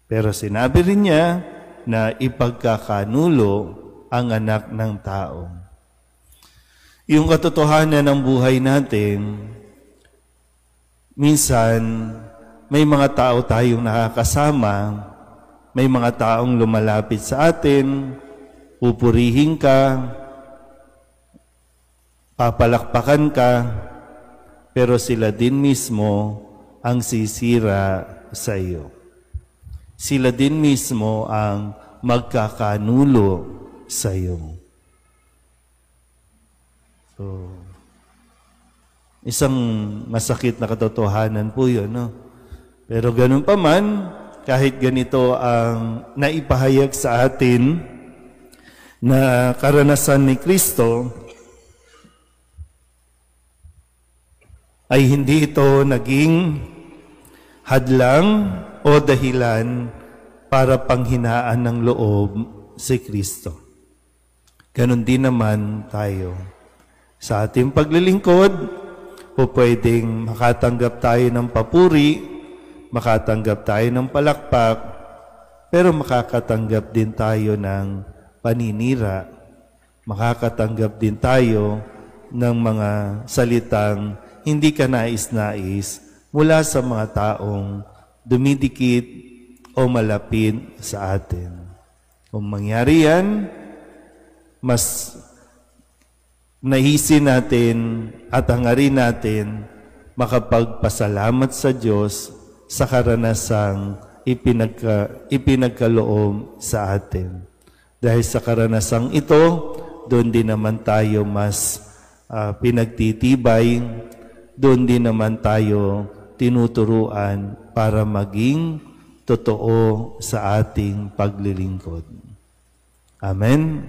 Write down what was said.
Pero sinabi rin niya na ipagkakanulo ang anak ng tao. Yung katotohanan ng buhay natin, minsan may mga tao tayong nakakasama, may mga taong lumalapit sa atin, pupurihin ka, papalakpakan ka, pero sila din mismo ang sisira sa iyo. Sila din mismo ang magkakanulo sa iyo. So, isang masakit na katotohanan po yun, no? Pero ganun pa man, kahit ganito ang naipahayag sa atin na karanasan ni Kristo, ay hindi ito naging hadlang o dahilan para panghinaan ng loob si Kristo. Ganon din naman tayo. Sa ating paglilingkod, o pwedeng makatanggap tayo ng papuri, makatanggap tayo ng palakpak, pero makakatanggap din tayo ng paninira. Makakatanggap din tayo ng mga salitang hindi ka nais-nais mula sa mga taong dumidikit o malapit sa atin. Kung mangyari yan, mas nahisin natin at hangarin natin makapagpasalamat sa Diyos sa karanasang ipinagkaloob sa atin. Dahil sa karanasang ito, doon din naman tayo mas pinagtitibay, doon din naman tayo tinuturuan para maging totoo sa ating paglilingkod. Amen.